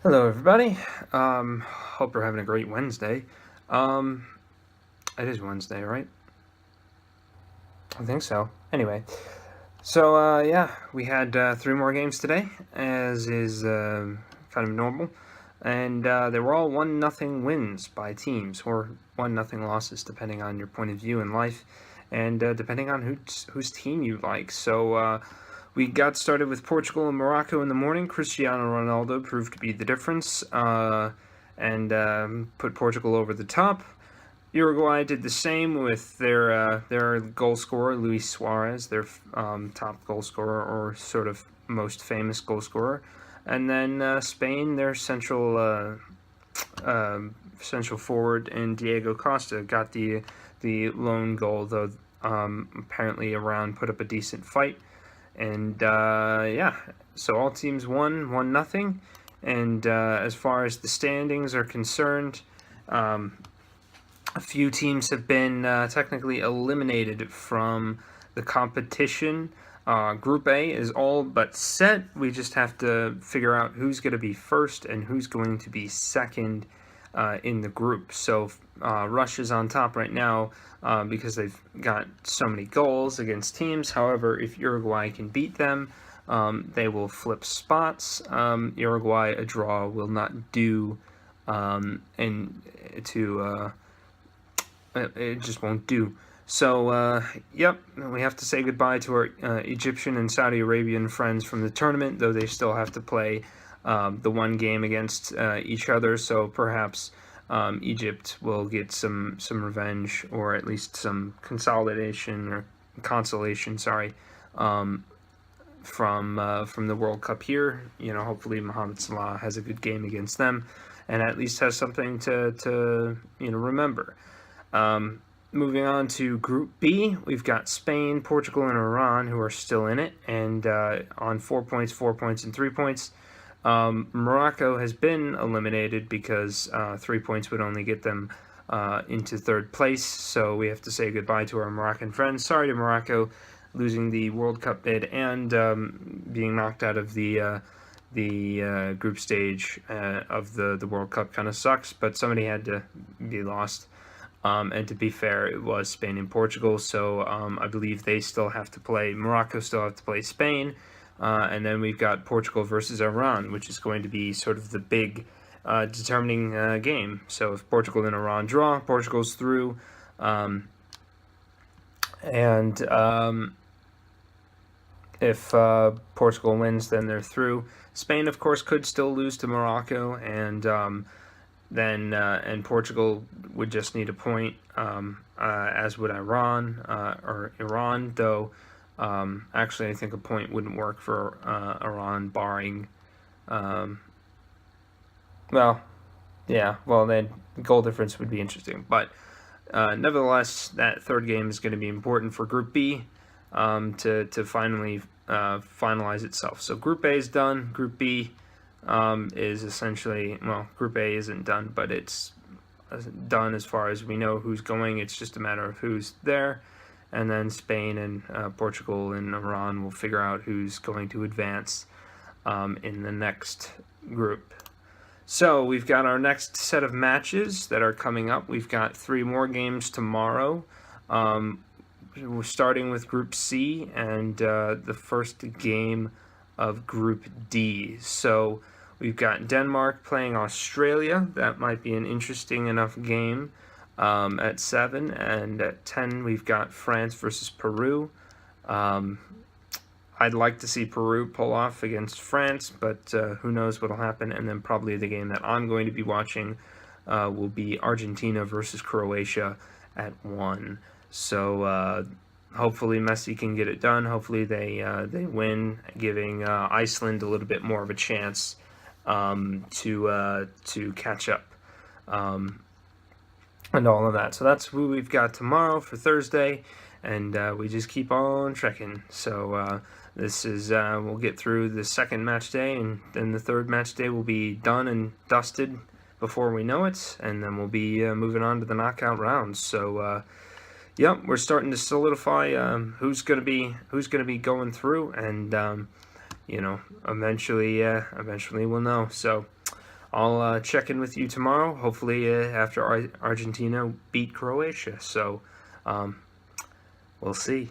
Hello, everybody. Hope you're having a great Wednesday. Um, it is Wednesday, right? I think so. Anyway, yeah, we had three more games today, as is kind of normal, and they were all 1-0 wins by teams, or 1-0 losses, depending on your point of view in life, and depending on whose team you like. We got started with Portugal and Morocco in the morning. Cristiano Ronaldo proved to be the difference and put Portugal over the top. Uruguay did the same with their goal scorer, Luis Suarez, their top goal scorer, or sort of most famous goal scorer. And then Spain, their central forward, and Diego Costa got the lone goal, though apparently Iran put up a decent fight. And so all teams won 1-0. And as far as the standings are concerned, a few teams have been technically eliminated from the competition. Group A is all but set. We just have to figure out who's going to be first and who's going to be second in the group. So Russia's on top right now because they've got so many goals against teams. However, if Uruguay can beat them, they will flip spots. Uruguay, a draw will not do, it just won't do. So, yep, we have to say goodbye to our Egyptian and Saudi Arabian friends from the tournament, though they still have to play the one game against each other. So perhaps Egypt will get some revenge, or at least some consolation. Sorry, from the World Cup here. Hopefully Mohamed Salah has a good game against them, and at least has something to remember. Moving on to Group B, we've got Spain, Portugal, and Iran, who are still in it, and on 4 points, 4 points, and 3 points. Morocco has been eliminated because 3 points would only get them into third place, so we have to say goodbye to our Moroccan friends. Sorry to Morocco losing the World Cup bid and being knocked out of the group stage of the World Cup. Kind of sucks, but somebody had to be lost. And to be fair, it was Spain and Portugal, so I believe they still have to play. Morocco still have to play Spain, and then we've got Portugal versus Iran, which is going to be sort of the big determining game. So if Portugal and Iran draw, Portugal's through, and if Portugal wins, then they're through. Spain, of course, could still lose to Morocco, and then Portugal would just need a point, as would Iran or Iran, though actually I think a point wouldn't work for Iran, barring, then goal difference would be interesting. But nevertheless, that third game is going to be important for Group B to finally finalize itself. So Group A is done. Group B is essentially, Group A isn't done, but it's done as far as we know who's going. It's just a matter of who's there, and then Spain and Portugal and Iran will figure out who's going to advance in the next group. So we've got our next set of matches that are coming up. We've got 3 more games tomorrow. We're starting with Group C and the first game of Group D. So we've got Denmark playing Australia. That might be an interesting enough game at 7. And at 10, we've got France versus Peru. I'd like to see Peru pull off against France, but who knows what'll happen. And then probably the game that I'm going to be watching will be Argentina versus Croatia at 1. So hopefully Messi can get it done. Hopefully they win, giving Iceland a little bit more of a chance to catch up and all of that. So that's who we've got tomorrow for Thursday, and we just keep on trekking. So this is we'll get through the second match day, and then the third match day will be done and dusted before we know it, and then we'll be moving on to the knockout rounds. So yep, we're starting to solidify who's gonna be going through, and eventually we'll know. So I'll check in with you tomorrow, hopefully after Argentina beat Croatia. So we'll see.